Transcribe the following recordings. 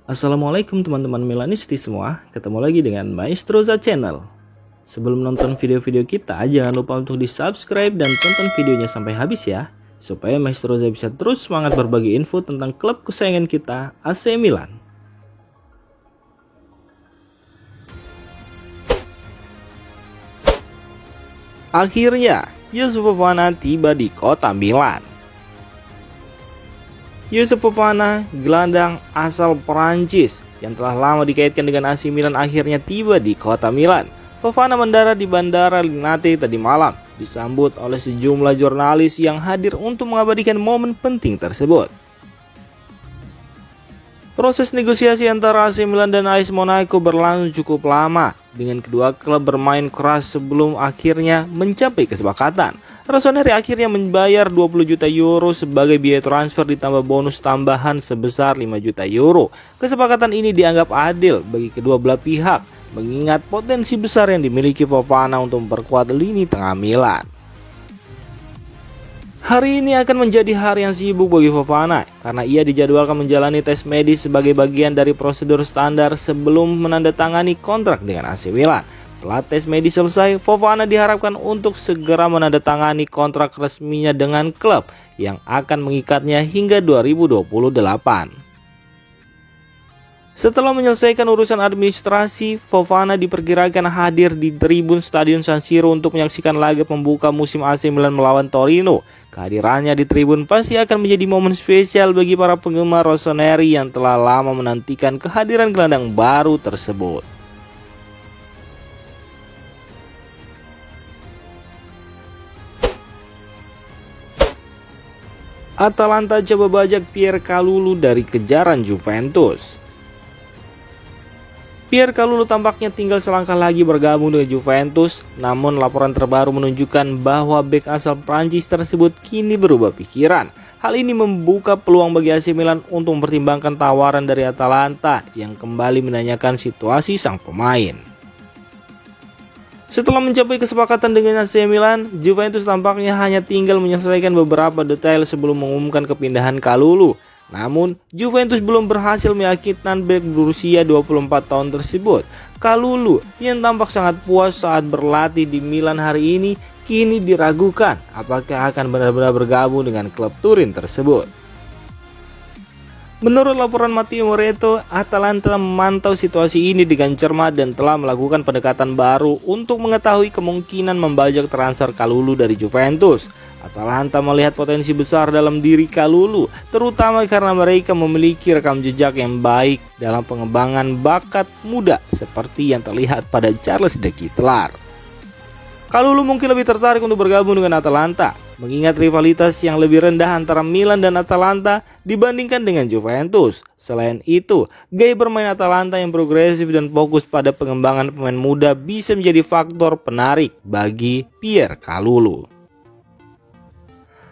Assalamualaikum teman-teman Milanisti semua, ketemu lagi dengan Maestroza Channel. Sebelum nonton video-video kita, jangan lupa untuk di subscribe dan tonton videonya sampai habis ya, supaya Maestroza bisa terus semangat berbagi info tentang klub kesayangan kita, AC Milan. Akhirnya, Youssouf Fofana tiba di kota Milan. Youssouf Fofana, gelandang asal Perancis yang telah lama dikaitkan dengan AC Milan, akhirnya tiba di kota Milan. Fofana mendarat di Bandara Linate tadi malam, disambut oleh sejumlah jurnalis yang hadir untuk mengabadikan momen penting tersebut. Proses negosiasi antara AC Milan dan AS Monaco berlangsung cukup lama, dengan kedua klub bermain keras sebelum akhirnya mencapai kesepakatan. Rossoneri akhirnya membayar 20 juta euro sebagai biaya transfer ditambah bonus tambahan sebesar 5 juta euro. Kesepakatan ini dianggap adil bagi kedua belah pihak, mengingat potensi besar yang dimiliki Fofana untuk memperkuat lini tengah Milan. Hari ini akan menjadi hari yang sibuk bagi Fofana karena ia dijadwalkan menjalani tes medis sebagai bagian dari prosedur standar sebelum menandatangani kontrak dengan AC Milan. Setelah tes medis selesai, Fofana diharapkan untuk segera menandatangani kontrak resminya dengan klub yang akan mengikatnya hingga 2028. Setelah menyelesaikan urusan administrasi, Fofana diperkirakan hadir di tribun Stadion San Siro untuk menyaksikan laga pembuka musim AC Milan melawan Torino. Kehadirannya di tribun pasti akan menjadi momen spesial bagi para penggemar Rossoneri yang telah lama menantikan kehadiran gelandang baru tersebut. Atalanta coba bajak Pierre Kalulu dari kejaran Juventus. Pierre Kalulu tampaknya tinggal selangkah lagi bergabung dengan Juventus, namun laporan terbaru menunjukkan bahwa bek asal Prancis tersebut kini berubah pikiran. Hal ini membuka peluang bagi AC Milan untuk mempertimbangkan tawaran dari Atalanta yang kembali menanyakan situasi sang pemain. Setelah mencapai kesepakatan dengan AC Milan, Juventus tampaknya hanya tinggal menyelesaikan beberapa detail sebelum mengumumkan kepindahan Kalulu. Namun, Juventus belum berhasil meyakinkan bek berusia 24 tahun tersebut. Kalulu yang tampak sangat puas saat berlatih di Milan hari ini, kini diragukan apakah akan benar-benar bergabung dengan klub Turin tersebut. Menurut laporan Matteo Moretto, Atalanta memantau situasi ini dengan cermat dan telah melakukan pendekatan baru untuk mengetahui kemungkinan membajak transfer Kalulu dari Juventus. Atalanta melihat potensi besar dalam diri Kalulu, terutama karena mereka memiliki rekam jejak yang baik dalam pengembangan bakat muda seperti yang terlihat pada Charles de Ketelaere. Kalulu mungkin lebih tertarik untuk bergabung dengan Atalanta, mengingat rivalitas yang lebih rendah antara Milan dan Atalanta dibandingkan dengan Juventus. Selain itu, gaya bermain Atalanta yang progresif dan fokus pada pengembangan pemain muda bisa menjadi faktor penarik bagi Pierre Kalulu.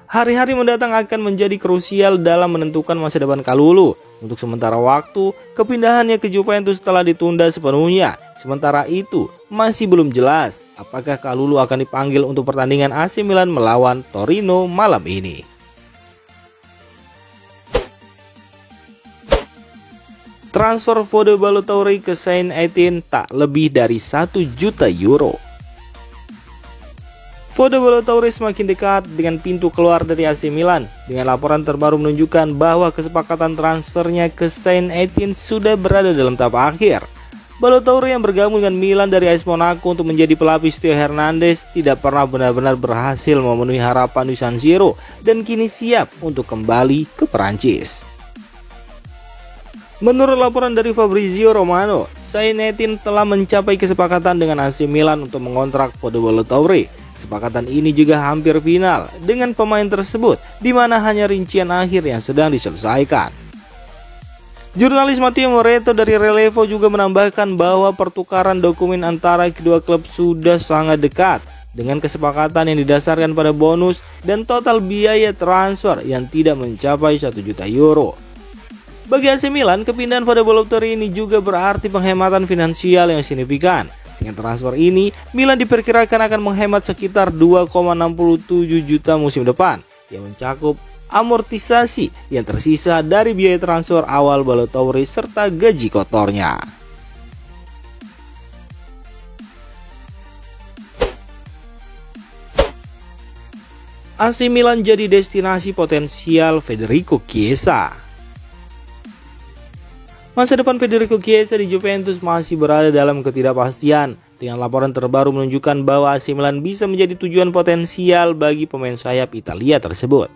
Hari-hari mendatang akan menjadi krusial dalam menentukan masa depan Kalulu. Untuk sementara waktu, kepindahannya ke Juventus telah ditunda sepenuhnya. Sementara itu, masih belum jelas apakah Kalulu akan dipanggil untuk pertandingan AC Milan melawan Torino malam ini. Transfer Fode Ballo-Touré ke Saint-Étienne tak lebih dari 1 juta euro. Fode Ballo-Touré semakin dekat dengan pintu keluar dari AC Milan, dengan laporan terbaru menunjukkan bahwa kesepakatan transfernya ke Saint-Étienne sudah berada dalam tahap akhir. Ballo-Touré yang bergabung dengan Milan dari AS Monaco untuk menjadi pelapis Theo Hernandez tidak pernah benar-benar berhasil memenuhi harapan di San Siro dan kini siap untuk kembali ke Perancis. Menurut laporan dari Fabrizio Romano, Saint-Étienne telah mencapai kesepakatan dengan AC Milan untuk mengontrak Fode Ballo-Touré. Kesepakatan ini juga hampir final dengan pemain tersebut, di mana hanya rincian akhir yang sedang diselesaikan. Jurnalis Matteo Moretto dari Relevo juga menambahkan bahwa pertukaran dokumen antara kedua klub sudah sangat dekat, dengan kesepakatan yang didasarkan pada bonus dan total biaya transfer yang tidak mencapai 1 juta euro. Bagi AC Milan, kepindahan Fode Ballo-Touré ini juga berarti penghematan finansial yang signifikan. Dengan transfer ini, Milan diperkirakan akan menghemat sekitar 2,67 juta musim depan, yang mencakup amortisasi yang tersisa dari biaya transfer awal Balotelli serta gaji kotornya. AC Milan jadi destinasi potensial Federico Chiesa. Masa depan Federico Chiesa di Juventus masih berada dalam ketidakpastian, dengan laporan terbaru menunjukkan bahwa AC Milan bisa menjadi tujuan potensial bagi pemain sayap Italia tersebut.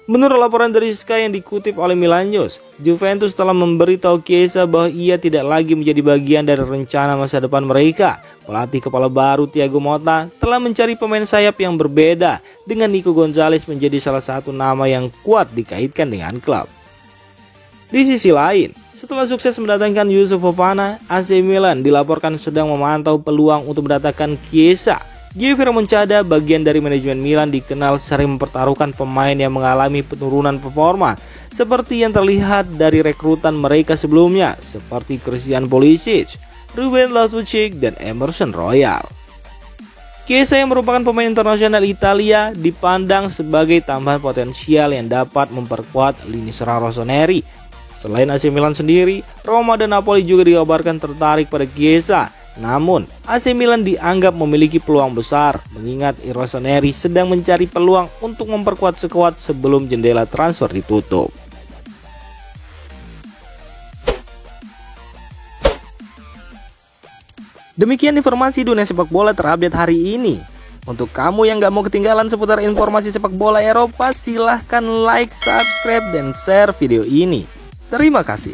Menurut laporan dari Sky yang dikutip oleh Milan News, Juventus telah memberitahu Chiesa bahwa ia tidak lagi menjadi bagian dari rencana masa depan mereka. Pelatih kepala baru Thiago Motta telah mencari pemain sayap yang berbeda, dengan Nico Gonzalez menjadi salah satu nama yang kuat dikaitkan dengan klub. Di sisi lain, setelah sukses mendatangkan Yusuf Fofana, AC Milan dilaporkan sedang memantau peluang untuk mendatangkan Chiesa. Giovanni Moncada, bagian dari manajemen Milan, dikenal sering mempertaruhkan pemain yang mengalami penurunan performa, seperti yang terlihat dari rekrutan mereka sebelumnya, seperti Christian Pulisic, Ruben Loftus-Cheek, dan Emerson Royal. Chiesa yang merupakan pemain internasional Italia dipandang sebagai tambahan potensial yang dapat memperkuat lini serang rossoneri. Selain AC Milan sendiri, Roma dan Napoli juga dikabarkan tertarik pada Chiesa. Namun, AC Milan dianggap memiliki peluang besar, mengingat rossoneri sedang mencari peluang untuk memperkuat skuad sebelum jendela transfer ditutup. Demikian informasi dunia sepak bola terupdate hari ini. Untuk kamu yang gak mau ketinggalan seputar informasi sepak bola Eropa, silahkan like, subscribe, dan share video ini. Terima kasih.